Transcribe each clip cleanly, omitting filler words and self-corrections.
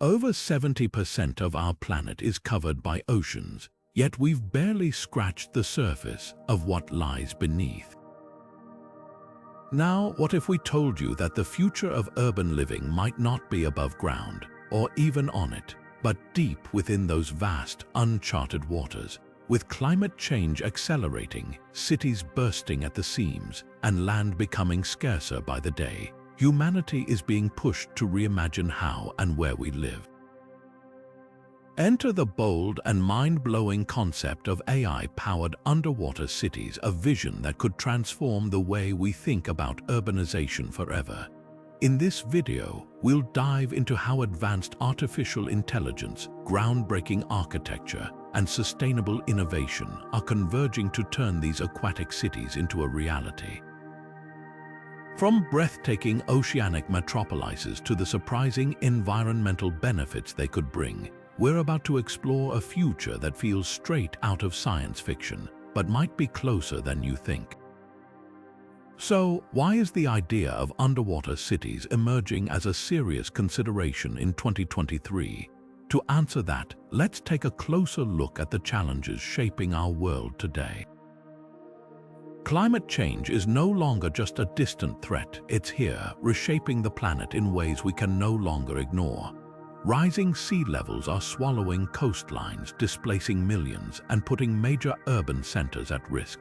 Over 70% of our planet is covered by oceans, yet we've barely scratched the surface of what lies beneath. Now, what if we told you that the future of urban living might not be above ground, or even on it, but deep within those vast, uncharted waters? With climate change accelerating, cities bursting at the seams, and land becoming scarcer by the day, humanity is being pushed to reimagine how and where we live. Enter the bold and mind-blowing concept of AI-powered underwater cities, a vision that could transform the way we think about urbanization forever. In this video, we'll dive into how advanced artificial intelligence, groundbreaking architecture, and sustainable innovation are converging to turn these aquatic cities into a reality. From breathtaking oceanic metropolises to the surprising environmental benefits they could bring, we're about to explore a future that feels straight out of science fiction, but might be closer than you think. So, why is the idea of underwater cities emerging as a serious consideration in 2023? To answer that, let's take a closer look at the challenges shaping our world today. Climate change is no longer just a distant threat, it's here, reshaping the planet in ways we can no longer ignore. Rising sea levels are swallowing coastlines, displacing millions, and putting major urban centers at risk.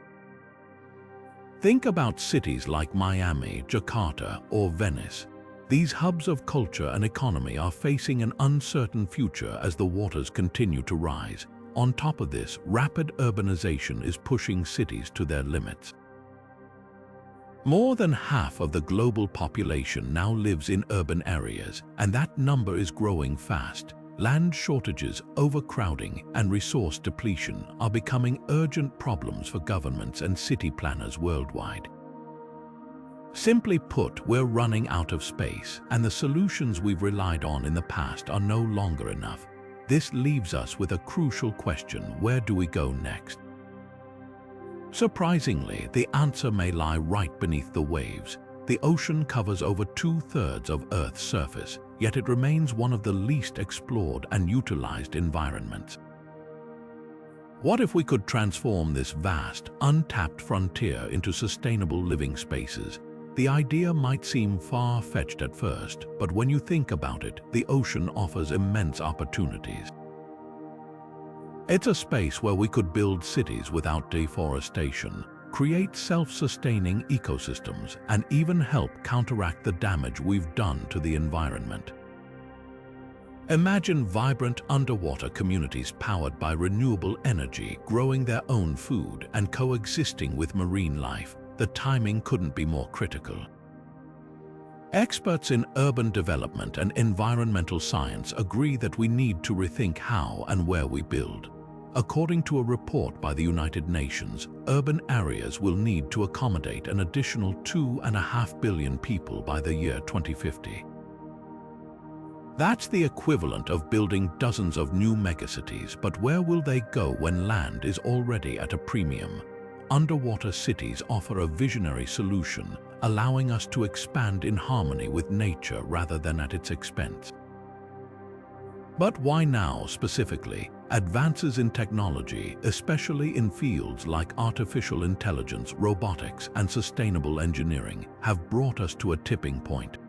Think about cities like Miami, Jakarta, or Venice. These hubs of culture and economy are facing an uncertain future as the waters continue to rise. On top of this, rapid urbanization is pushing cities to their limits. More than half of the global population now lives in urban areas, and that number is growing fast. Land shortages, overcrowding, and resource depletion are becoming urgent problems for governments and city planners worldwide. Simply put, we're running out of space, and the solutions we've relied on in the past are no longer enough. This leaves us with a crucial question: where do we go next? Surprisingly, the answer may lie right beneath the waves. The ocean covers over 2/3 of Earth's surface, yet it remains one of the least explored and utilized environments. What if we could transform this vast, untapped frontier into sustainable living spaces? The idea might seem far-fetched at first, but when you think about it, the ocean offers immense opportunities. It's a space where we could build cities without deforestation, create self-sustaining ecosystems, and even help counteract the damage we've done to the environment. Imagine vibrant underwater communities powered by renewable energy, growing their own food and coexisting with marine life. The timing couldn't be more critical. Experts in urban development and environmental science agree that we need to rethink how and where we build. According to a report by the United Nations, urban areas will need to accommodate an additional 2.5 billion people by the year 2050. That's the equivalent of building dozens of new megacities, but where will they go when land is already at a premium? Underwater cities offer a visionary solution, allowing us to expand in harmony with nature rather than at its expense. But why now specifically? Advances in technology, especially in fields like artificial intelligence, robotics, and sustainable engineering, have brought us to a tipping point.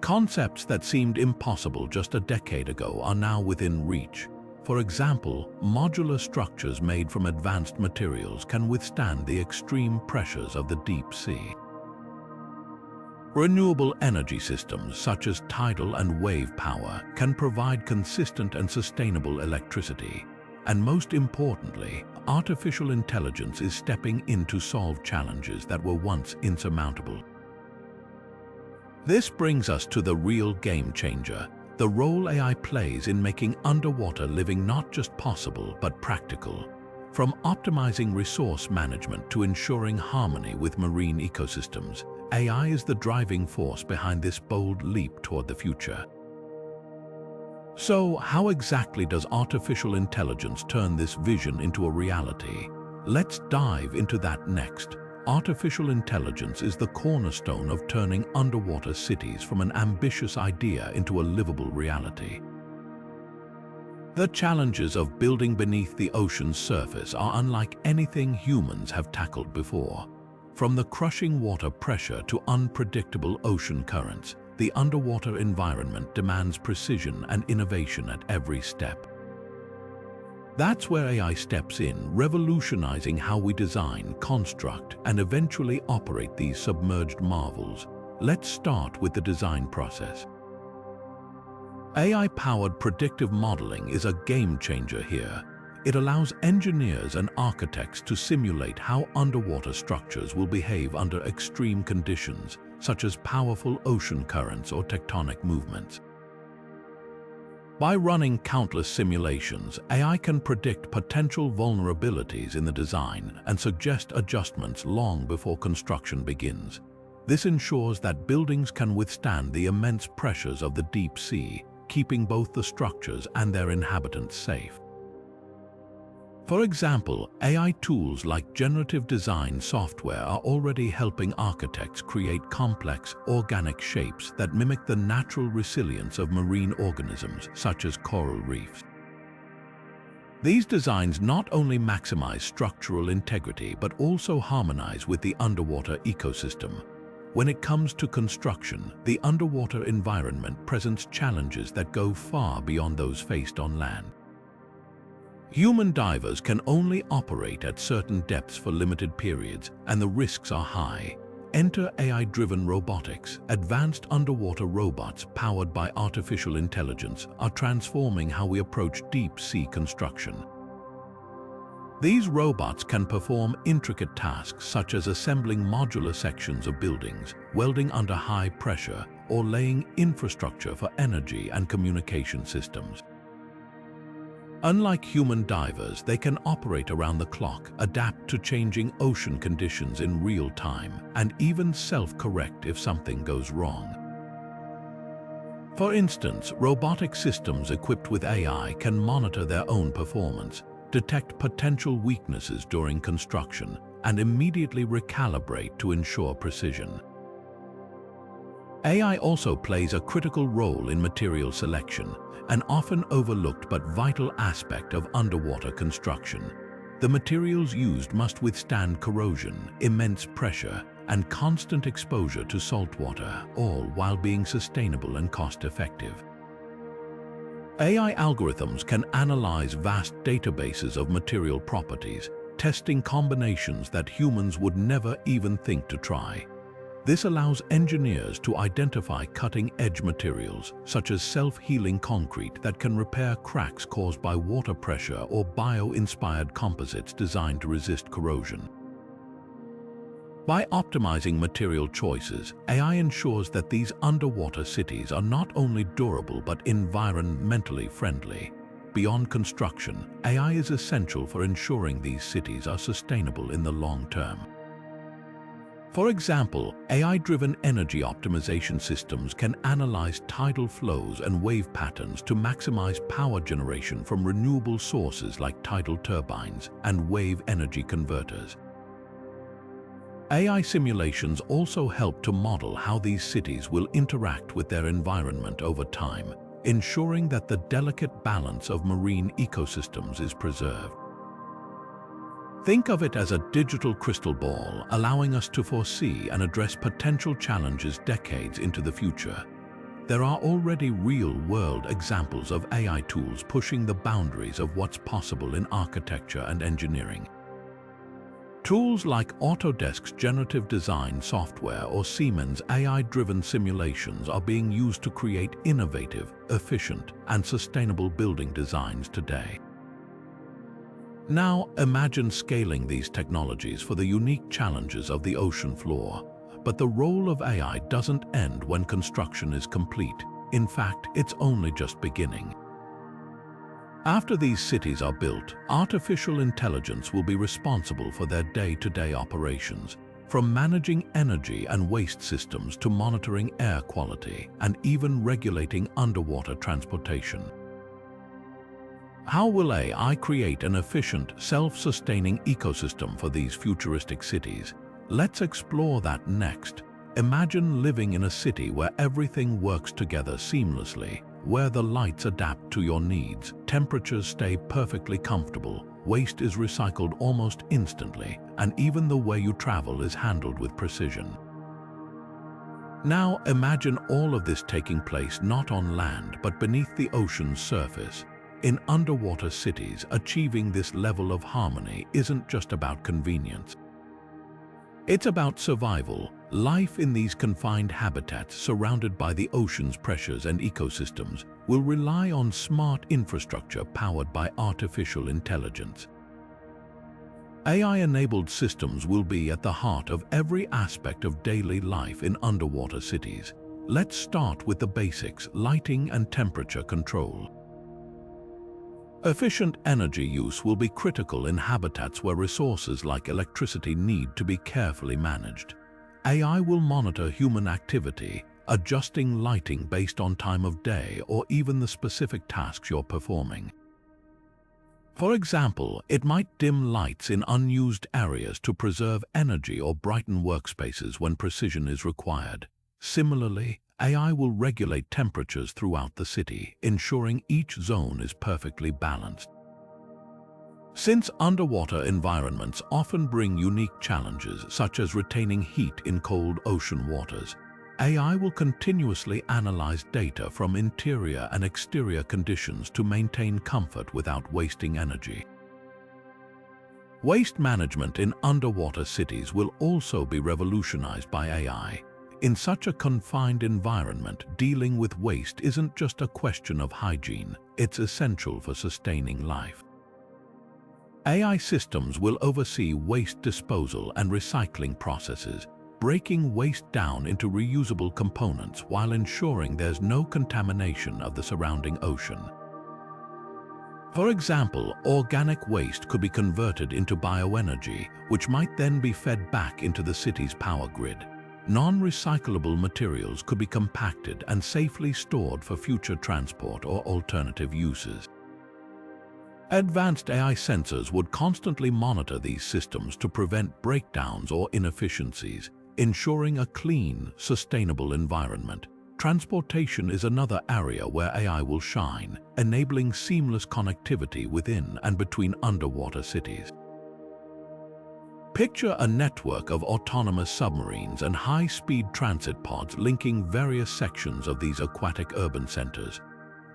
Concepts that seemed impossible just a decade ago are now within reach. For example, modular structures made from advanced materials can withstand the extreme pressures of the deep sea. Renewable energy systems such as tidal and wave power can provide consistent and sustainable electricity. And most importantly, artificial intelligence is stepping in to solve challenges that were once insurmountable. This brings us to the real game changer, the role AI plays in making underwater living not just possible but practical. From optimizing resource management to ensuring harmony with marine ecosystems, AI is the driving force behind this bold leap toward the future. So, how exactly does artificial intelligence turn this vision into a reality? Let's dive into that next. artificial intelligence is the cornerstone of turning underwater cities from an ambitious idea into a livable reality. The challenges of building beneath the ocean's surface are unlike anything humans have tackled before. From the crushing water pressure to unpredictable ocean currents, the underwater environment demands precision and innovation at every step. That's where AI steps in, revolutionizing how we design, construct, and eventually operate these submerged marvels. Let's start with the design process. AI-powered predictive modeling is a game-changer here. It allows engineers and architects to simulate how underwater structures will behave under extreme conditions, such as powerful ocean currents or tectonic movements. By running countless simulations, AI can predict potential vulnerabilities in the design and suggest adjustments long before construction begins. This ensures that buildings can withstand the immense pressures of the deep sea, keeping both the structures and their inhabitants safe. For example, AI tools like generative design software are already helping architects create complex, organic shapes that mimic the natural resilience of marine organisms, such as coral reefs. These designs not only maximize structural integrity but also harmonize with the underwater ecosystem. When it comes to construction, the underwater environment presents challenges that go far beyond those faced on land. Human divers can only operate at certain depths for limited periods, and the risks are high. Enter AI-driven robotics. Advanced underwater robots powered by artificial intelligence are transforming how we approach deep-sea construction. These robots can perform intricate tasks such as assembling modular sections of buildings, welding under high pressure, or laying infrastructure for energy and communication systems. Unlike human divers, they can operate around the clock, adapt to changing ocean conditions in real time, and even self-correct if something goes wrong. For instance, robotic systems equipped with AI can monitor their own performance, detect potential weaknesses during construction, and immediately recalibrate to ensure precision. AI also plays a critical role in material selection, an often overlooked but vital aspect of underwater construction. The materials used must withstand corrosion, immense pressure, and constant exposure to saltwater, all while being sustainable and cost-effective. AI algorithms can analyze vast databases of material properties, testing combinations that humans would never even think to try. This allows engineers to identify cutting-edge materials, such as self-healing concrete that can repair cracks caused by water pressure, or bio-inspired composites designed to resist corrosion. By optimizing material choices, AI ensures that these underwater cities are not only durable but environmentally friendly. Beyond construction, AI is essential for ensuring these cities are sustainable in the long term. For example, AI-driven energy optimization systems can analyze tidal flows and wave patterns to maximize power generation from renewable sources like tidal turbines and wave energy converters. AI simulations also help to model how these cities will interact with their environment over time, ensuring that the delicate balance of marine ecosystems is preserved. Think of it as a digital crystal ball, allowing us to foresee and address potential challenges decades into the future. There are already real-world examples of AI tools pushing the boundaries of what's possible in architecture and engineering. Tools like Autodesk's generative design software or Siemens' AI-driven simulations are being used to create innovative, efficient, and sustainable building designs today. Now, imagine scaling these technologies for the unique challenges of the ocean floor. But the role of AI doesn't end when construction is complete. In fact, it's only just beginning. After these cities are built, artificial intelligence will be responsible for their day-to-day operations, from managing energy and waste systems to monitoring air quality and even regulating underwater transportation. How will AI create an efficient, self-sustaining ecosystem for these futuristic cities? Let's explore that next. Imagine living in a city where everything works together seamlessly, where the lights adapt to your needs, temperatures stay perfectly comfortable, waste is recycled almost instantly, and even the way you travel is handled with precision. Now imagine all of this taking place not on land but beneath the ocean's surface. In underwater cities, achieving this level of harmony isn't just about convenience. It's about survival. Life in these confined habitats surrounded by the ocean's pressures and ecosystems will rely on smart infrastructure powered by artificial intelligence. AI-enabled systems will be at the heart of every aspect of daily life in underwater cities. Let's start with the basics: lighting and temperature control. Efficient energy use will be critical in habitats where resources like electricity need to be carefully managed. AI will monitor human activity, adjusting lighting based on time of day or even the specific tasks you're performing. For example, it might dim lights in unused areas to preserve energy or brighten workspaces when precision is required. Similarly, AI will regulate temperatures throughout the city, ensuring each zone is perfectly balanced. Since underwater environments often bring unique challenges, such as retaining heat in cold ocean waters, AI will continuously analyze data from interior and exterior conditions to maintain comfort without wasting energy. Waste management in underwater cities will also be revolutionized by AI. In such a confined environment, dealing with waste isn't just a question of hygiene, it's essential for sustaining life. AI systems will oversee waste disposal and recycling processes, breaking waste down into reusable components while ensuring there's no contamination of the surrounding ocean. For example, organic waste could be converted into bioenergy, which might then be fed back into the city's power grid. Non-recyclable materials could be compacted and safely stored for future transport or alternative uses. Advanced AI sensors would constantly monitor these systems to prevent breakdowns or inefficiencies, ensuring a clean, sustainable environment. Transportation is another area where AI will shine, enabling seamless connectivity within and between underwater cities. Picture a network of autonomous submarines and high-speed transit pods linking various sections of these aquatic urban centers.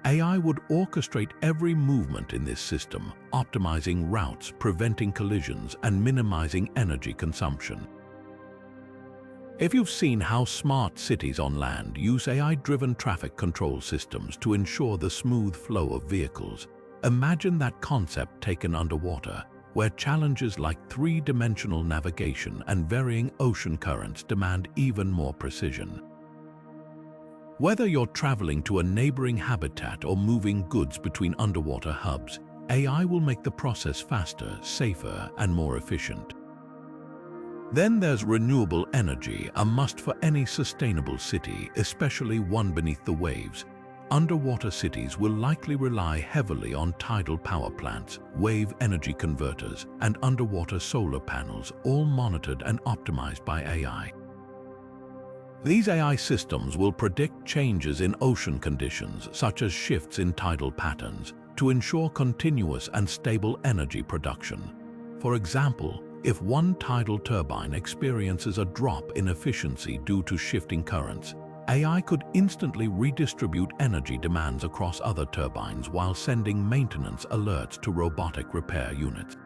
AI would orchestrate every movement in this system, optimizing routes, preventing collisions, and minimizing energy consumption. If you've seen how smart cities on land use AI-driven traffic control systems to ensure the smooth flow of vehicles, imagine that concept taken underwater, where challenges like three-dimensional navigation and varying ocean currents demand even more precision. Whether you're traveling to a neighboring habitat or moving goods between underwater hubs, AI will make the process faster, safer, and more efficient. Then there's renewable energy, a must for any sustainable city, especially one beneath the waves. Underwater cities will likely rely heavily on tidal power plants, wave energy converters, and underwater solar panels, all monitored and optimized by AI. These AI systems will predict changes in ocean conditions, such as shifts in tidal patterns, to ensure continuous and stable energy production. For example, if one tidal turbine experiences a drop in efficiency due to shifting currents, AI could instantly redistribute energy demands across other turbines while sending maintenance alerts to robotic repair units.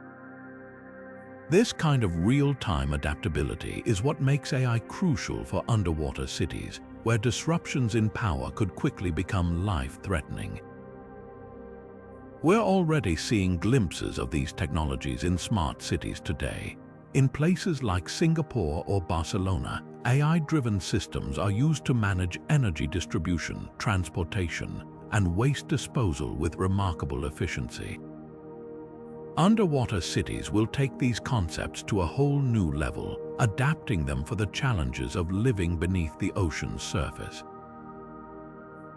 This kind of real-time adaptability is what makes AI crucial for underwater cities, where disruptions in power could quickly become life-threatening. We're already seeing glimpses of these technologies in smart cities today. In places like Singapore or Barcelona, AI-driven systems are used to manage energy distribution, transportation, and waste disposal with remarkable efficiency. Underwater cities will take these concepts to a whole new level, adapting them for the challenges of living beneath the ocean's surface.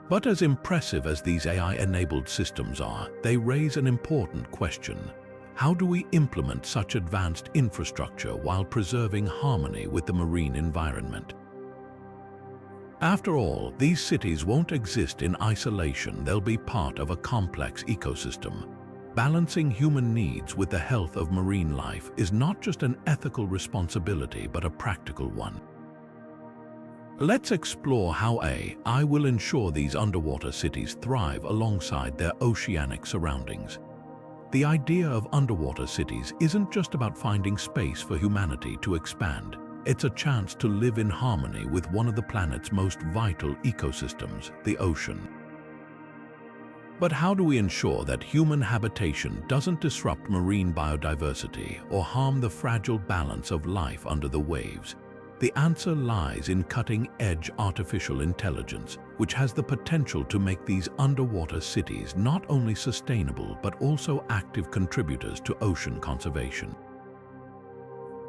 But as impressive as these AI-enabled systems are, they raise an important question. how do we implement such advanced infrastructure while preserving harmony with the marine environment? After all, these cities won't exist in isolation, they'll be part of a complex ecosystem. Balancing human needs with the health of marine life is not just an ethical responsibility, but a practical one. Let's explore how AI will ensure these underwater cities thrive alongside their oceanic surroundings. The idea of underwater cities isn't just about finding space for humanity to expand. It's a chance to live in harmony with one of the planet's most vital ecosystems, the ocean. But how do we ensure that human habitation doesn't disrupt marine biodiversity or harm the fragile balance of life under the waves? The answer lies in cutting-edge artificial intelligence, which has the potential to make these underwater cities not only sustainable but also active contributors to ocean conservation.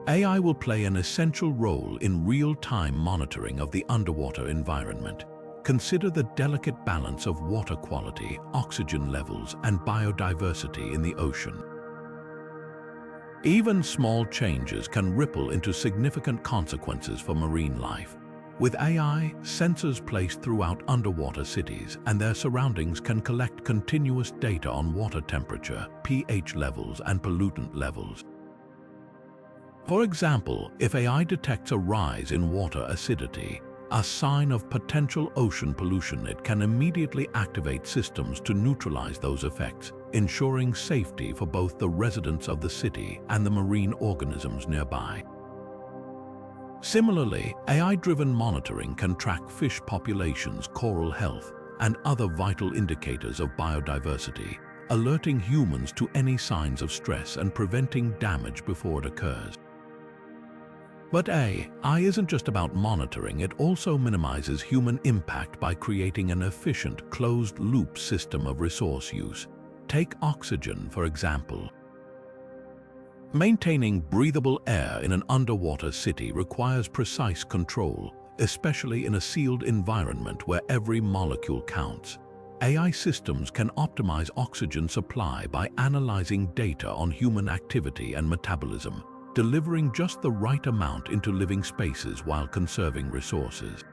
AI will play an essential role in real-time monitoring of the underwater environment. Consider the delicate balance of water quality, oxygen levels, and biodiversity in the ocean. Even small changes can ripple into significant consequences for marine life. With AI, sensors placed throughout underwater cities and their surroundings can collect continuous data on water temperature, pH levels, and pollutant levels. For example, if AI detects a rise in water acidity, a sign of potential ocean pollution, it can immediately activate systems to neutralize those effects, ensuring safety for both the residents of the city and the marine organisms nearby. Similarly, AI-driven monitoring can track fish populations, coral health, and other vital indicators of biodiversity, alerting humans to any signs of stress and preventing damage before it occurs. But AI isn't just about monitoring, it also minimizes human impact by creating an efficient, closed-loop system of resource use. Take oxygen, for example. Maintaining breathable air in an underwater city requires precise control, especially in a sealed environment where every molecule counts. AI systems can optimize oxygen supply by analyzing data on human activity and metabolism, delivering just the right amount into living spaces while conserving resources.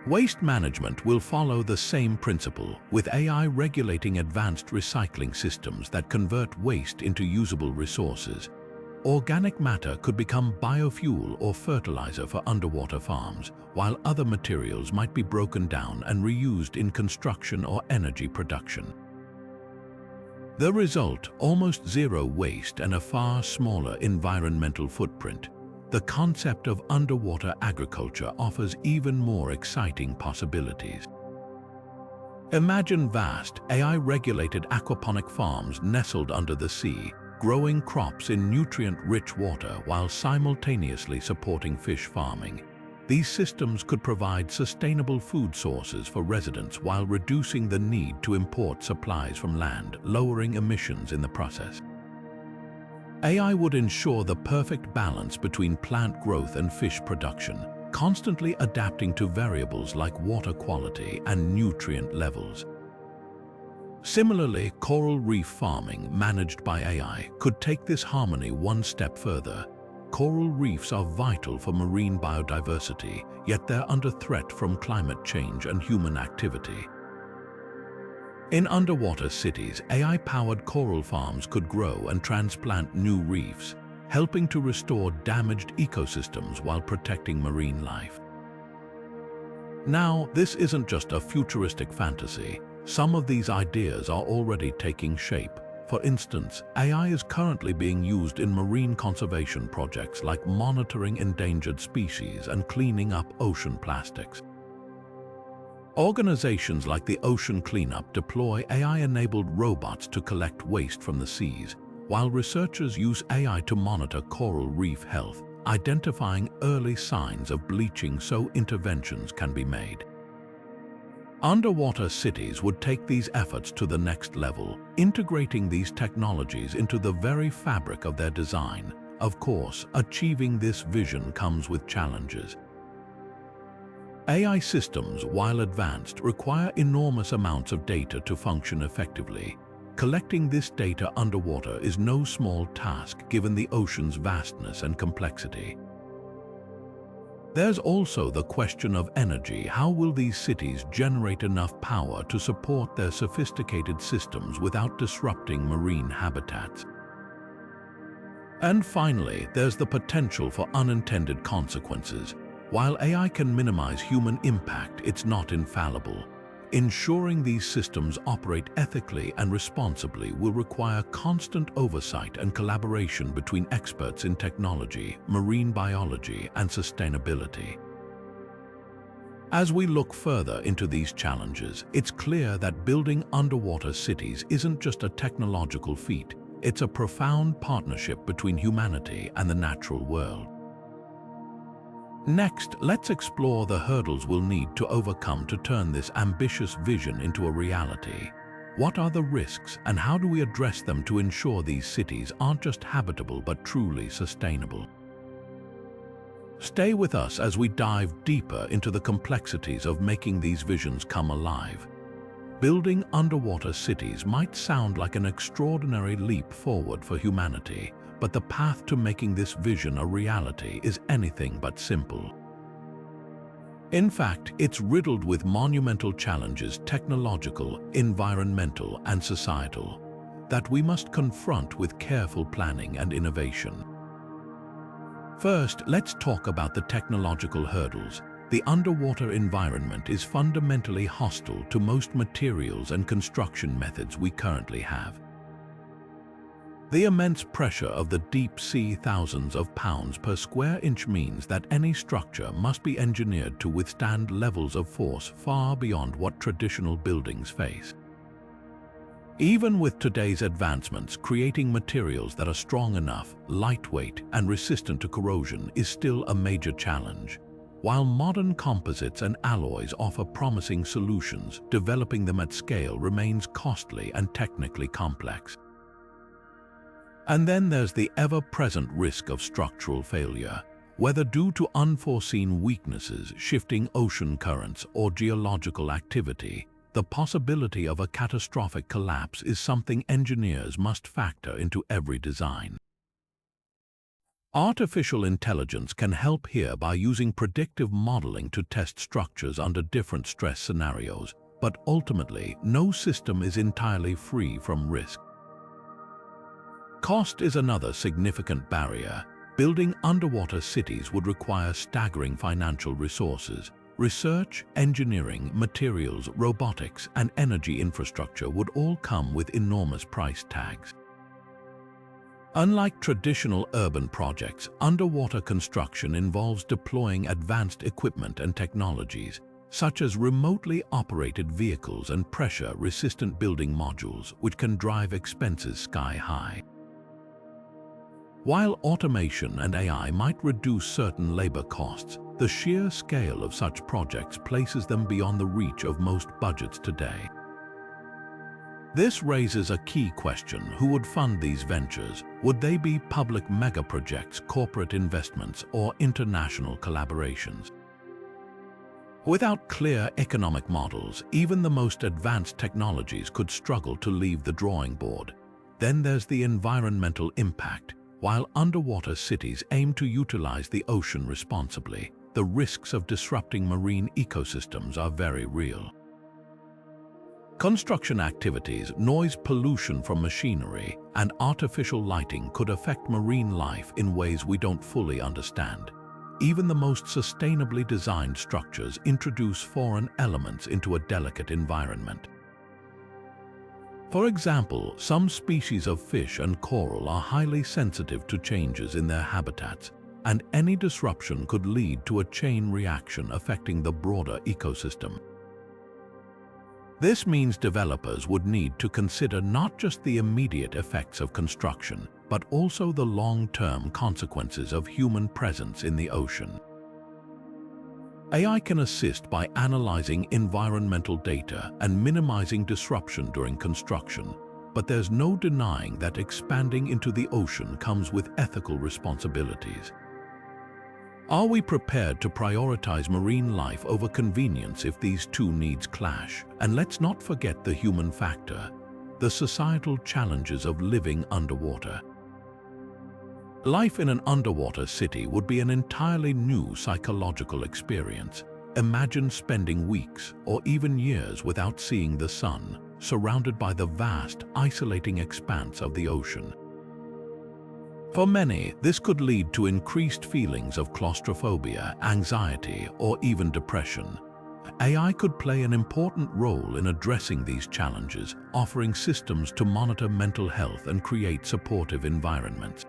Waste management will follow the same principle, with AI regulating advanced recycling systems that convert waste into usable resources. Organic matter could become biofuel or fertilizer for underwater farms, while other materials might be broken down and reused in construction or energy production. The result, almost zero waste and a far smaller environmental footprint. The concept of underwater agriculture offers even more exciting possibilities. Imagine vast, AI-regulated aquaponic farms nestled under the sea, growing crops in nutrient-rich water while simultaneously supporting fish farming. These systems could provide sustainable food sources for residents while reducing the need to import supplies from land, lowering emissions in the process. AI would ensure the perfect balance between plant growth and fish production, constantly adapting to variables like water quality and nutrient levels. Similarly, coral reef farming, managed by AI, could take this harmony one step further. Coral reefs are vital for marine biodiversity, yet they're under threat from climate change and human activity. In underwater cities, AI-powered coral farms could grow and transplant new reefs, helping to restore damaged ecosystems while protecting marine life. Now, this isn't just a futuristic fantasy. Some of these ideas are already taking shape. For instance, AI is currently being used in marine conservation projects like monitoring endangered species and cleaning up ocean plastics. Organizations like the Ocean Cleanup deploy AI-enabled robots to collect waste from the seas, while researchers use AI to monitor coral reef health, identifying early signs of bleaching so interventions can be made. Underwater cities would take these efforts to the next level, integrating these technologies into the very fabric of their design. Of course, achieving this vision comes with challenges. AI systems, while advanced, require enormous amounts of data to function effectively. Collecting this data underwater is no small task given the ocean's vastness and complexity. There's also the question of energy. How will these cities generate enough power to support their sophisticated systems without disrupting marine habitats? And finally, there's the potential for unintended consequences. While AI can minimize human impact, it's not infallible. Ensuring these systems operate ethically and responsibly will require constant oversight and collaboration between experts in technology, marine biology, and sustainability. As we look further into these challenges, it's clear that building underwater cities isn't just a technological feat. It's a profound partnership between humanity and the natural world. Next, let's explore the hurdles we'll need to overcome to turn this ambitious vision into a reality. What are the risks, and how do we address them to ensure these cities aren't just habitable but truly sustainable? Stay with us as we dive deeper into the complexities of making these visions come alive. Building underwater cities might sound like an extraordinary leap forward for humanity, but the path to making this vision a reality is anything but simple. In fact, it's riddled with monumental challenges, technological, environmental, and societal, that we must confront with careful planning and innovation. First, let's talk about the technological hurdles. The underwater environment is fundamentally hostile to most materials and construction methods we currently have. The immense pressure of the deep sea, thousands of pounds per square inch, means that any structure must be engineered to withstand levels of force far beyond what traditional buildings face. Even with today's advancements, creating materials that are strong enough, lightweight, and resistant to corrosion is still a major challenge. While modern composites and alloys offer promising solutions, developing them at scale remains costly and technically complex. And then there's the ever-present risk of structural failure. Whether due to unforeseen weaknesses, shifting ocean currents, or geological activity, the possibility of a catastrophic collapse is something engineers must factor into every design. Artificial intelligence can help here by using predictive modeling to test structures under different stress scenarios, but ultimately, no system is entirely free from risk. Cost is another significant barrier. Building underwater cities would require staggering financial resources. Research, engineering, materials, robotics, and energy infrastructure would all come with enormous price tags. Unlike traditional urban projects, underwater construction involves deploying advanced equipment and technologies, such as remotely operated vehicles and pressure-resistant building modules, which can drive expenses sky-high. While automation and AI might reduce certain labor costs, the sheer scale of such projects places them beyond the reach of most budgets today. This raises a key question: who would fund these ventures? Would they be public megaprojects, corporate investments, or international collaborations? Without clear economic models, even the most advanced technologies could struggle to leave the drawing board. Then there's the environmental impact. While underwater cities aim to utilize the ocean responsibly, the risks of disrupting marine ecosystems are very real. Construction activities, noise pollution from machinery, and artificial lighting could affect marine life in ways we don't fully understand. Even the most sustainably designed structures introduce foreign elements into a delicate environment. For example, some species of fish and coral are highly sensitive to changes in their habitats, and any disruption could lead to a chain reaction affecting the broader ecosystem. This means developers would need to consider not just the immediate effects of construction, but also the long-term consequences of human presence in the ocean. AI can assist by analyzing environmental data and minimizing disruption during construction, but there's no denying that expanding into the ocean comes with ethical responsibilities. Are we prepared to prioritize marine life over convenience if these two needs clash? And let's not forget the human factor. the societal challenges of living underwater. Life in an underwater city would be an entirely new psychological experience. Imagine spending weeks or even years without seeing the sun, surrounded by the vast, isolating expanse of the ocean. For many, this could lead to increased feelings of claustrophobia, anxiety, or even depression. AI could play an important role in addressing these challenges, offering systems to monitor mental health and create supportive environments.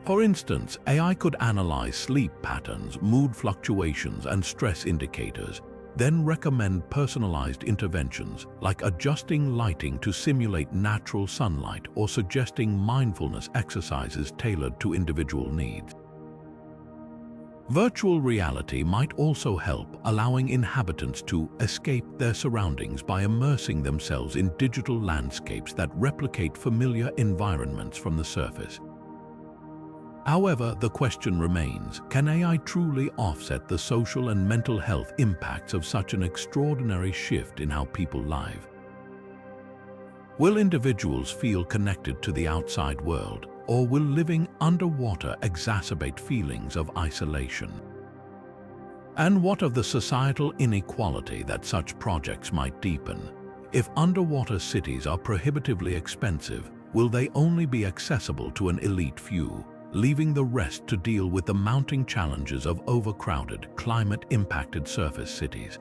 For instance, AI could analyze sleep patterns, mood fluctuations, and stress indicators, then recommend personalized interventions like adjusting lighting to simulate natural sunlight or suggesting mindfulness exercises tailored to individual needs. Virtual reality might also help, allowing inhabitants to escape their surroundings by immersing themselves in digital landscapes that replicate familiar environments from the surface. However, the question remains, can AI truly offset the social and mental health impacts of such an extraordinary shift in how people live? Will individuals feel connected to the outside world, or will living underwater exacerbate feelings of isolation? And what of the societal inequality that such projects might deepen? If underwater cities are prohibitively expensive, will they only be accessible to an elite few, leaving the rest to deal with the mounting challenges of overcrowded, climate-impacted surface cities?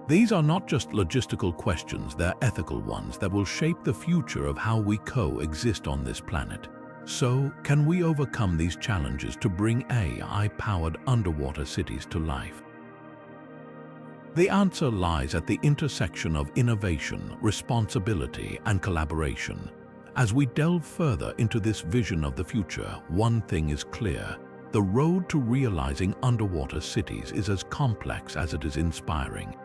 These are not just logistical questions, they're ethical ones that will shape the future of how we coexist on this planet. So, can we overcome these challenges to bring AI-powered underwater cities to life? The answer lies at the intersection of innovation, responsibility, and collaboration. As we delve further into this vision of the future, one thing is clear: the road to realizing underwater cities is as complex as it is inspiring.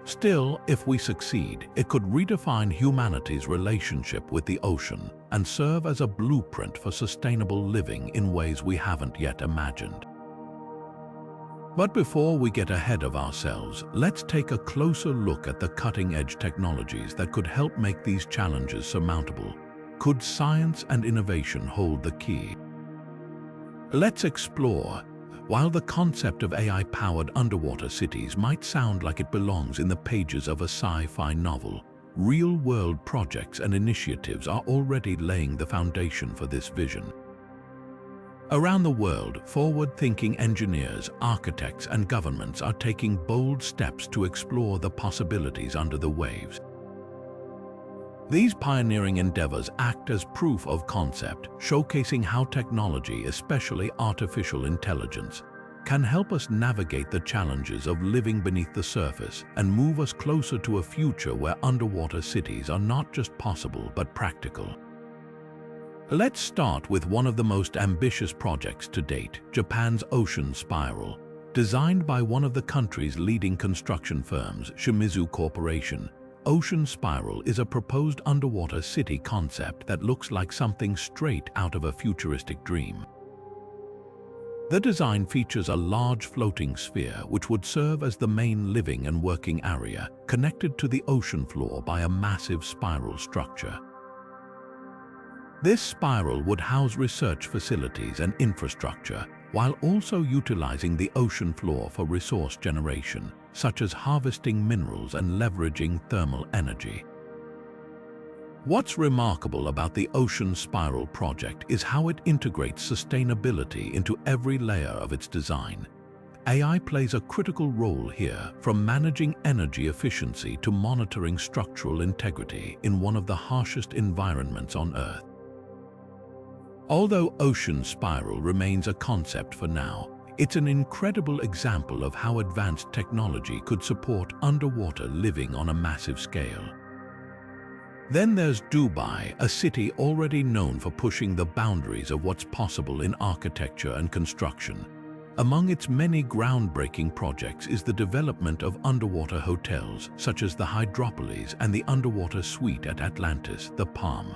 Still, if we succeed, it could redefine humanity's relationship with the ocean and serve as a blueprint for sustainable living in ways we haven't yet imagined. But before we get ahead of ourselves, let's take a closer look at the cutting-edge technologies that could help make these challenges surmountable. Could science and innovation hold the key? Let's explore. While the concept of AI-powered underwater cities might sound like it belongs in the pages of a sci-fi novel, real-world projects and initiatives are already laying the foundation for this vision. Around the world, forward-thinking engineers, architects, and governments are taking bold steps to explore the possibilities under the waves. These pioneering endeavors act as proof of concept, showcasing how technology, especially artificial intelligence, can help us navigate the challenges of living beneath the surface and move us closer to a future where underwater cities are not just possible but practical. Let's start with one of the most ambitious projects to date, Japan's Ocean Spiral. Designed by one of the country's leading construction firms, Shimizu Corporation, Ocean Spiral is a proposed underwater city concept that looks like something straight out of a futuristic dream. The design features a large floating sphere which would serve as the main living and working area, connected to the ocean floor by a massive spiral structure. This spiral would house research facilities and infrastructure, while also utilizing the ocean floor for resource generation, such as harvesting minerals and leveraging thermal energy. What's remarkable about the Ocean Spiral project is how it integrates sustainability into every layer of its design. AI plays a critical role here, from managing energy efficiency to monitoring structural integrity in one of the harshest environments on Earth. Although Ocean Spiral remains a concept for now, it's an incredible example of how advanced technology could support underwater living on a massive scale. Then there's Dubai, a city already known for pushing the boundaries of what's possible in architecture and construction. Among its many groundbreaking projects is the development of underwater hotels, such as the Hydropolis and the underwater suite at Atlantis, the Palm.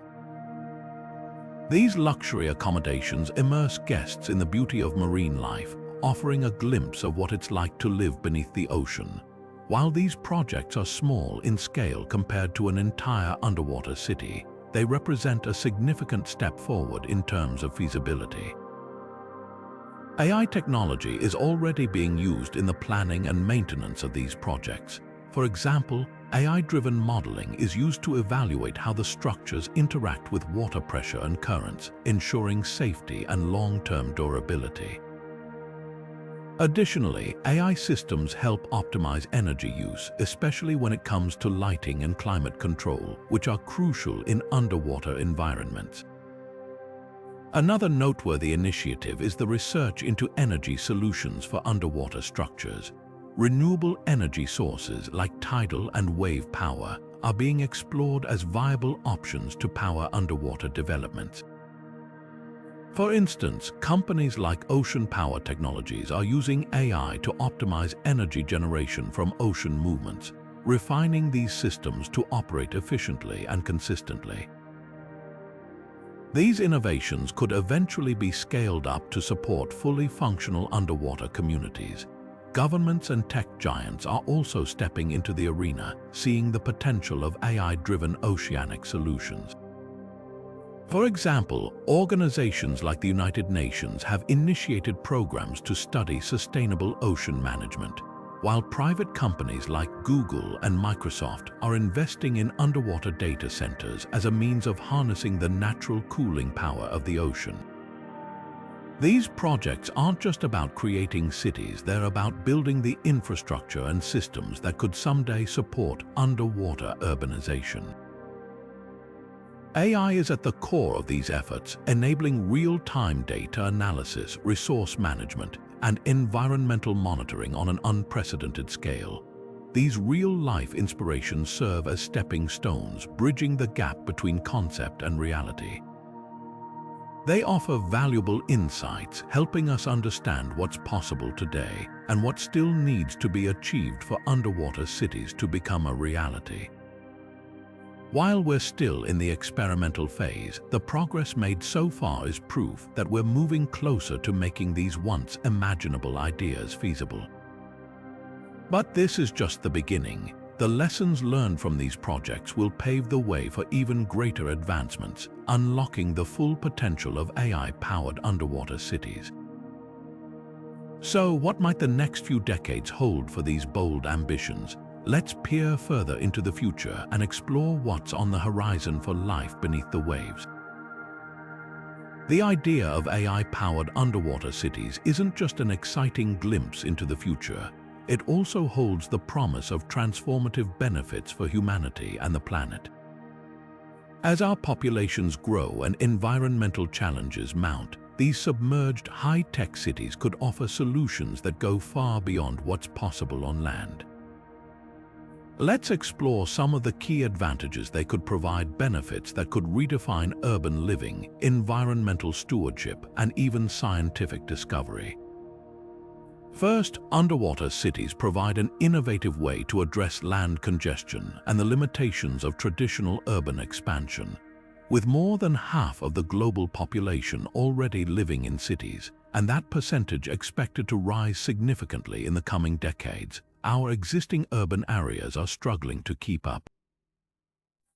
These luxury accommodations immerse guests in the beauty of marine life, offering a glimpse of what it's like to live beneath the ocean. While these projects are small in scale compared to an entire underwater city, they represent a significant step forward in terms of feasibility. AI technology is already being used in the planning and maintenance of these projects. For example, AI-driven modeling is used to evaluate how the structures interact with water pressure and currents, ensuring safety and long-term durability. Additionally, AI systems help optimize energy use, especially when it comes to lighting and climate control, which are crucial in underwater environments. Another noteworthy initiative is the research into energy solutions for underwater structures. Renewable energy sources like tidal and wave power are being explored as viable options to power underwater developments. For instance, companies like Ocean Power Technologies are using AI to optimize energy generation from ocean movements, refining these systems to operate efficiently and consistently. These innovations could eventually be scaled up to support fully functional underwater communities. Governments and tech giants are also stepping into the arena, seeing the potential of AI-driven oceanic solutions. For example, organizations like the United Nations have initiated programs to study sustainable ocean management, while private companies like Google and Microsoft are investing in underwater data centers as a means of harnessing the natural cooling power of the ocean. These projects aren't just about creating cities, they're about building the infrastructure and systems that could someday support underwater urbanization. AI is at the core of these efforts, enabling real-time data analysis, resource management, and environmental monitoring on an unprecedented scale. These real-life inspirations serve as stepping stones, bridging the gap between concept and reality. They offer valuable insights, helping us understand what's possible today and what still needs to be achieved for underwater cities to become a reality. While we're still in the experimental phase, the progress made so far is proof that we're moving closer to making these once imaginable ideas feasible. But this is just the beginning. The lessons learned from these projects will pave the way for even greater advancements, unlocking the full potential of AI-powered underwater cities. So, what might the next few decades hold for these bold ambitions? Let's peer further into the future and explore what's on the horizon for life beneath the waves. The idea of AI-powered underwater cities isn't just an exciting glimpse into the future. It also holds the promise of transformative benefits for humanity and the planet. As our populations grow and environmental challenges mount, these submerged high-tech cities could offer solutions that go far beyond what's possible on land. Let's explore some of the key advantages they could provide, benefits that could redefine urban living, environmental stewardship, and even scientific discovery. First, underwater cities provide an innovative way to address land congestion and the limitations of traditional urban expansion. With more than half of the global population already living in cities, and that percentage expected to rise significantly in the coming decades, our existing urban areas are struggling to keep up.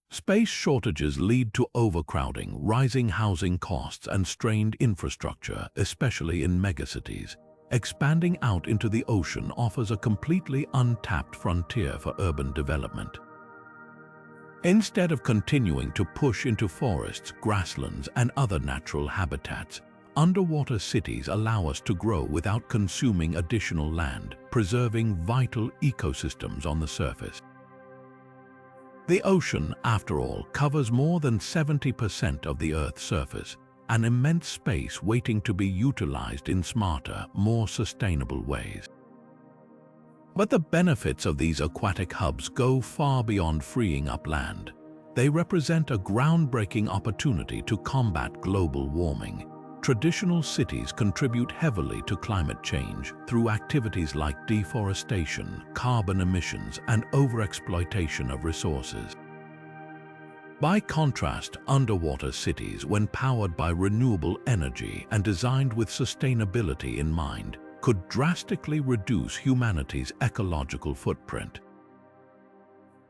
Space shortages lead to overcrowding, rising housing costs, and strained infrastructure, especially in megacities. Expanding out into the ocean offers a completely untapped frontier for urban development. Instead of continuing to push into forests, grasslands, and other natural habitats, underwater cities allow us to grow without consuming additional land, preserving vital ecosystems on the surface. The ocean, after all, covers more than 70% of the Earth's surface, an immense space waiting to be utilized in smarter, more sustainable ways. But the benefits of these aquatic hubs go far beyond freeing up land. They represent a groundbreaking opportunity to combat global warming. Traditional cities contribute heavily to climate change through activities like deforestation, carbon emissions, and overexploitation of resources. By contrast, underwater cities, when powered by renewable energy and designed with sustainability in mind, could drastically reduce humanity's ecological footprint.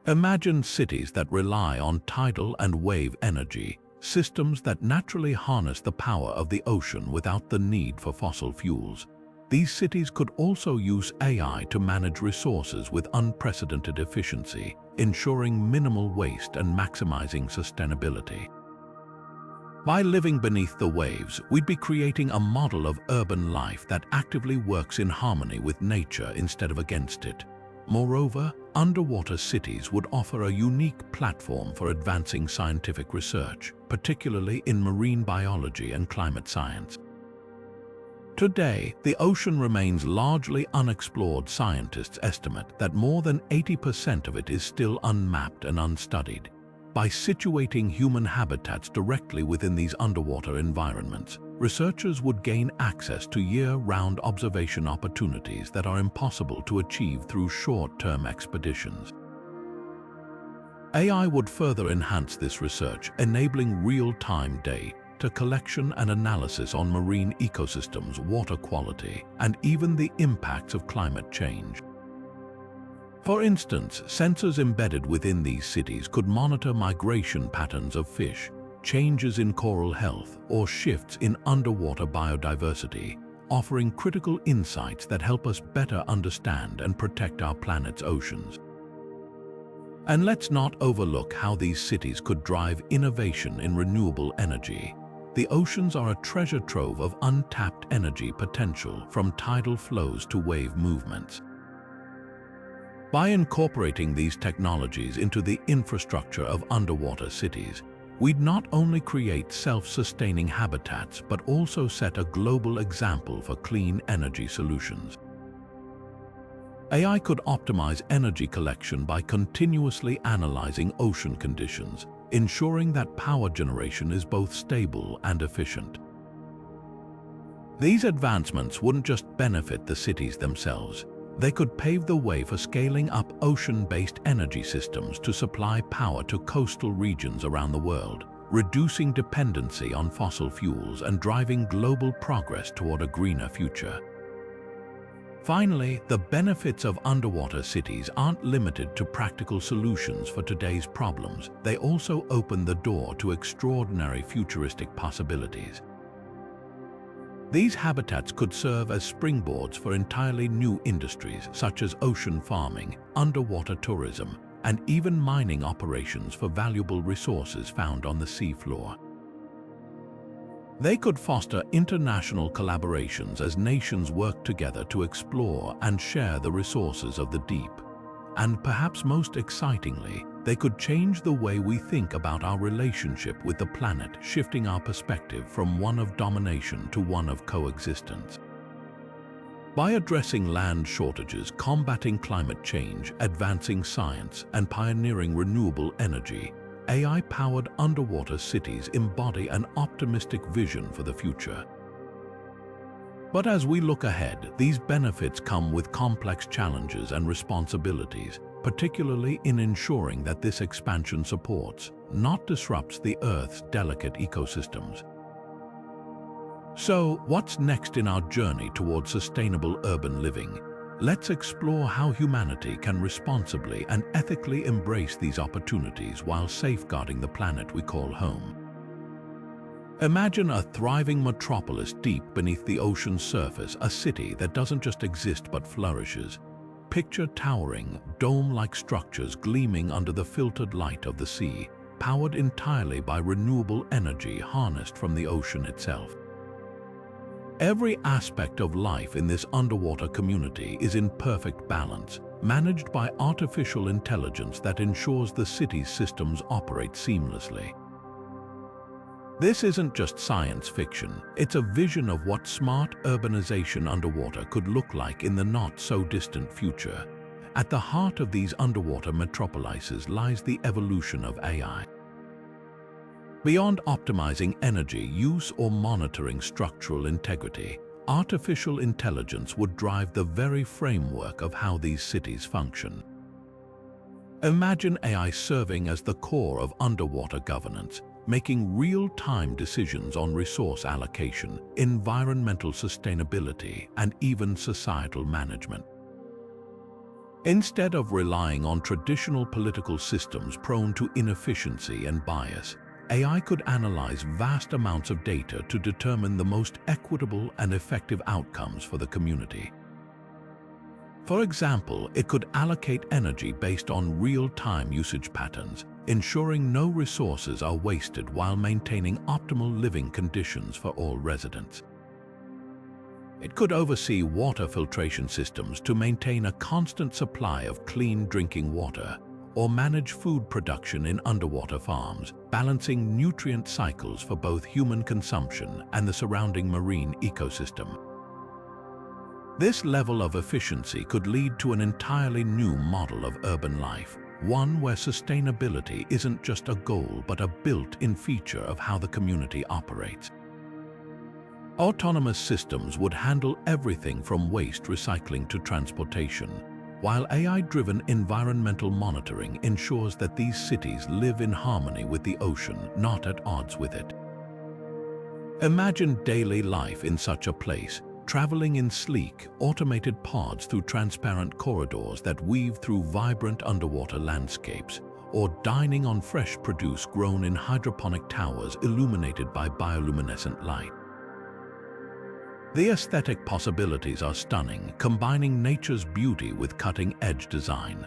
Imagine cities that rely on tidal and wave energy, systems that naturally harness the power of the ocean without the need for fossil fuels. These cities could also use AI to manage resources with unprecedented efficiency, ensuring minimal waste and maximizing sustainability. By living beneath the waves, we'd be creating a model of urban life that actively works in harmony with nature instead of against it. Moreover, underwater cities would offer a unique platform for advancing scientific research, particularly in marine biology and climate science. Today, the ocean remains largely unexplored. Scientists estimate that more than 80% of it is still unmapped and unstudied. By situating human habitats directly within these underwater environments, researchers would gain access to year-round observation opportunities that are impossible to achieve through short-term expeditions. AI would further enhance this research, enabling real-time data collection and analysis on marine ecosystems, water quality, and even the impacts of climate change. For instance, sensors embedded within these cities could monitor migration patterns of fish, changes in coral health, or shifts in underwater biodiversity, offering critical insights that help us better understand and protect our planet's oceans. And let's not overlook how these cities could drive innovation in renewable energy. The oceans are a treasure trove of untapped energy potential, from tidal flows to wave movements. By incorporating these technologies into the infrastructure of underwater cities, we'd not only create self-sustaining habitats but also set a global example for clean energy solutions. AI could optimize energy collection by continuously analyzing ocean conditions, ensuring that power generation is both stable and efficient. These advancements wouldn't just benefit the cities themselves. They could pave the way for scaling up ocean-based energy systems to supply power to coastal regions around the world, reducing dependency on fossil fuels and driving global progress toward a greener future. Finally, the benefits of underwater cities aren't limited to practical solutions for today's problems. They also open the door to extraordinary futuristic possibilities. These habitats could serve as springboards for entirely new industries such as ocean farming, underwater tourism, and even mining operations for valuable resources found on the seafloor. They could foster international collaborations as nations work together to explore and share the resources of the deep. And perhaps most excitingly, they could change the way we think about our relationship with the planet, shifting our perspective from one of domination to one of coexistence. By addressing land shortages, combating climate change, advancing science, and pioneering renewable energy, AI-powered underwater cities embody an optimistic vision for the future. But as we look ahead, these benefits come with complex challenges and responsibilities, particularly in ensuring that this expansion supports, not disrupts, the Earth's delicate ecosystems. So, what's next in our journey towards sustainable urban living? Let's explore how humanity can responsibly and ethically embrace these opportunities while safeguarding the planet we call home. Imagine a thriving metropolis deep beneath the ocean's surface, a city that doesn't just exist but flourishes. Picture towering, dome-like structures gleaming under the filtered light of the sea, powered entirely by renewable energy harnessed from the ocean itself. Every aspect of life in this underwater community is in perfect balance, managed by artificial intelligence that ensures the city's systems operate seamlessly. This isn't just science fiction, it's a vision of what smart urbanization underwater could look like in the not-so-distant future. At the heart of these underwater metropolises lies the evolution of AI. Beyond optimizing energy use or monitoring structural integrity, artificial intelligence would drive the very framework of how these cities function. Imagine AI serving as the core of underwater governance, making real-time decisions on resource allocation, environmental sustainability, and even societal management. Instead of relying on traditional political systems prone to inefficiency and bias, AI could analyze vast amounts of data to determine the most equitable and effective outcomes for the community. For example, it could allocate energy based on real-time usage patterns, ensuring no resources are wasted while maintaining optimal living conditions for all residents. It could oversee water filtration systems to maintain a constant supply of clean drinking water, or manage food production in underwater farms, balancing nutrient cycles for both human consumption and the surrounding marine ecosystem. This level of efficiency could lead to an entirely new model of urban life, one where sustainability isn't just a goal but a built-in feature of how the community operates. Autonomous systems would handle everything from waste recycling to transportation, while AI-driven environmental monitoring ensures that these cities live in harmony with the ocean, not at odds with it. Imagine daily life in such a place, traveling in sleek, automated pods through transparent corridors that weave through vibrant underwater landscapes, or dining on fresh produce grown in hydroponic towers illuminated by bioluminescent light. The aesthetic possibilities are stunning, combining nature's beauty with cutting-edge design.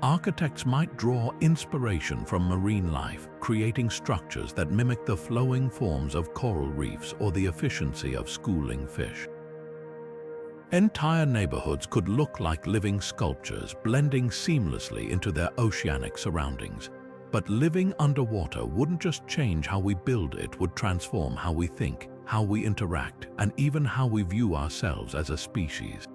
Architects might draw inspiration from marine life, creating structures that mimic the flowing forms of coral reefs or the efficiency of schooling fish. Entire neighborhoods could look like living sculptures, blending seamlessly into their oceanic surroundings. But living underwater wouldn't just change how we build, it would transform how we think, how we interact, and even how we view ourselves as a species.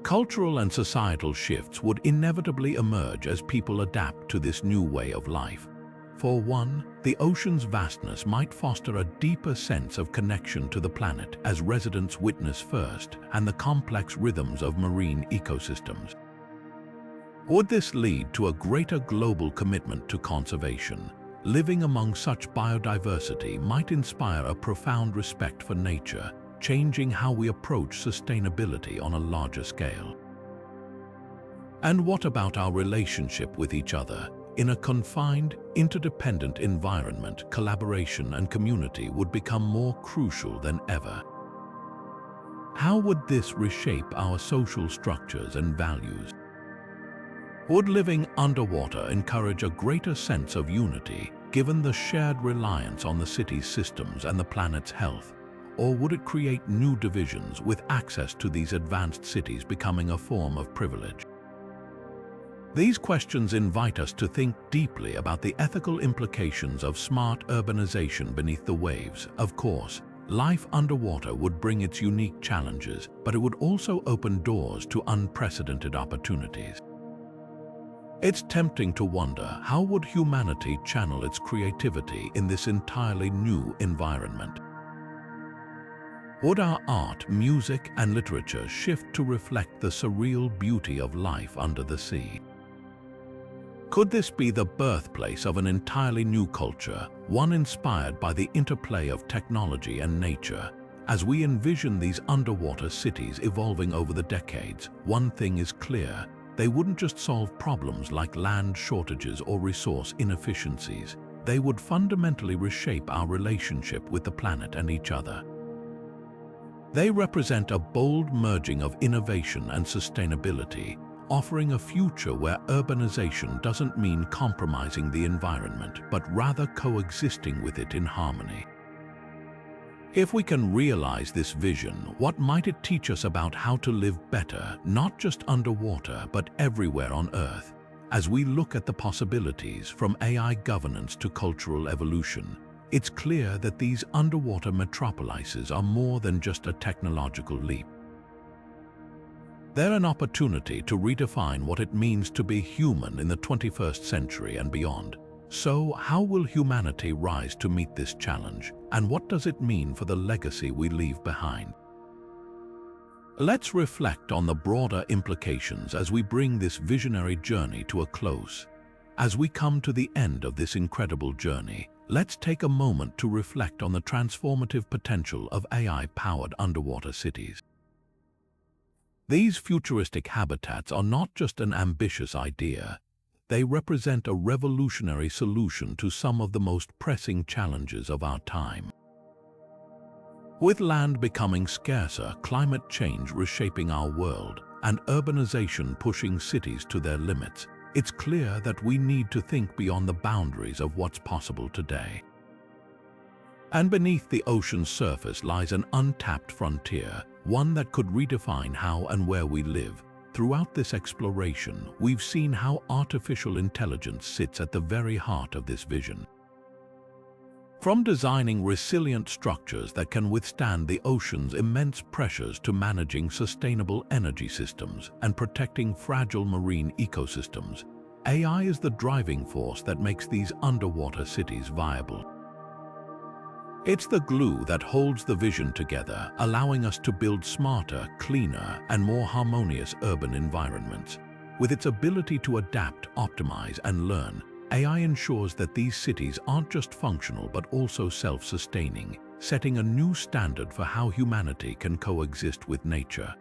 Cultural and societal shifts would inevitably emerge as people adapt to this new way of life. For one, the ocean's vastness might foster a deeper sense of connection to the planet as residents witness first and the complex rhythms of marine ecosystems. Would this lead to a greater global commitment to conservation? Living among such biodiversity might inspire a profound respect for nature, changing how we approach sustainability on a larger scale. And what about our relationship with each other? In a confined, interdependent environment, collaboration and community would become more crucial than ever. How would this reshape our social structures and values? Would living underwater encourage a greater sense of unity, given the shared reliance on the city's systems and the planet's health? Or would it create new divisions, with access to these advanced cities becoming a form of privilege? These questions invite us to think deeply about the ethical implications of smart urbanization beneath the waves. Of course, life underwater would bring its unique challenges, but it would also open doors to unprecedented opportunities. It's tempting to wonder, how would humanity channel its creativity in this entirely new environment? Would our art, music, and literature shift to reflect the surreal beauty of life under the sea? Could this be the birthplace of an entirely new culture, one inspired by the interplay of technology and nature? As we envision these underwater cities evolving over the decades, one thing is clear: they wouldn't just solve problems like land shortages or resource inefficiencies. They would fundamentally reshape our relationship with the planet and each other. They represent a bold merging of innovation and sustainability, offering a future where urbanization doesn't mean compromising the environment, but rather coexisting with it in harmony. If we can realize this vision, what might it teach us about how to live better, not just underwater, but everywhere on Earth? As we look at the possibilities, from AI governance to cultural evolution, it's clear that these underwater metropolises are more than just a technological leap. They're an opportunity to redefine what it means to be human in the 21st century and beyond. So, how will humanity rise to meet this challenge? And what does it mean for the legacy we leave behind? Let's reflect on the broader implications as we bring this visionary journey to a close. As we come to the end of this incredible journey, let's take a moment to reflect on the transformative potential of AI-powered underwater cities. These futuristic habitats are not just an ambitious idea. They represent a revolutionary solution to some of the most pressing challenges of our time. With land becoming scarcer, climate change reshaping our world, and urbanization pushing cities to their limits, it's clear that we need to think beyond the boundaries of what's possible today. And beneath the ocean's surface lies an untapped frontier, one that could redefine how and where we live. Throughout this exploration, we've seen how artificial intelligence sits at the very heart of this vision. From designing resilient structures that can withstand the ocean's immense pressures to managing sustainable energy systems and protecting fragile marine ecosystems, AI is the driving force that makes these underwater cities viable. It's the glue that holds the vision together, allowing us to build smarter, cleaner, and more harmonious urban environments. With its ability to adapt, optimize, and learn, AI ensures that these cities aren't just functional but also self-sustaining, setting a new standard for how humanity can coexist with nature.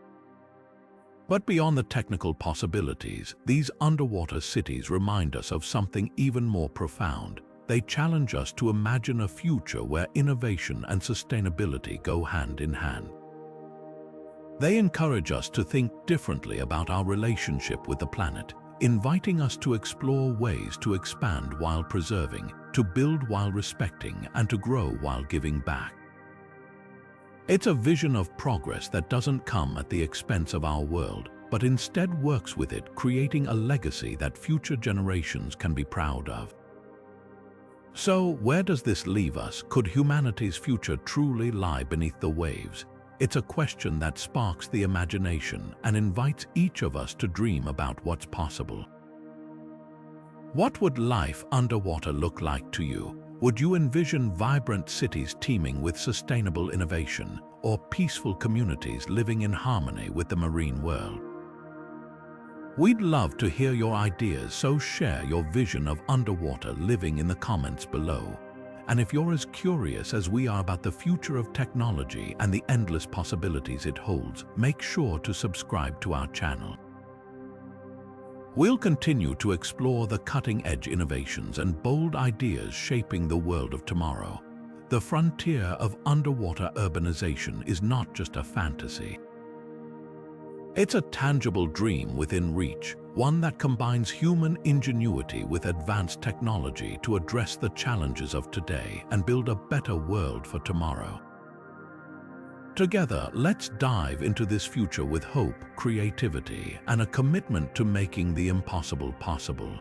But beyond the technical possibilities, these underwater cities remind us of something even more profound. They challenge us to imagine a future where innovation and sustainability go hand in hand. They encourage us to think differently about our relationship with the planet, inviting us to explore ways to expand while preserving, to build while respecting, and to grow while giving back. It's a vision of progress that doesn't come at the expense of our world, but instead works with it, creating a legacy that future generations can be proud of. So, where does this leave us? Could humanity's future truly lie beneath the waves? It's a question that sparks the imagination and invites each of us to dream about what's possible. What would life underwater look like to you? Would you envision vibrant cities teeming with sustainable innovation, or peaceful communities living in harmony with the marine world? We'd love to hear your ideas, so share your vision of underwater living in the comments below. And if you're as curious as we are about the future of technology and the endless possibilities it holds, make sure to subscribe to our channel. We'll continue to explore the cutting-edge innovations and bold ideas shaping the world of tomorrow. The frontier of underwater urbanization is not just a fantasy. It's a tangible dream within reach, one that combines human ingenuity with advanced technology to address the challenges of today and build a better world for tomorrow. Together, let's dive into this future with hope, creativity, and a commitment to making the impossible possible.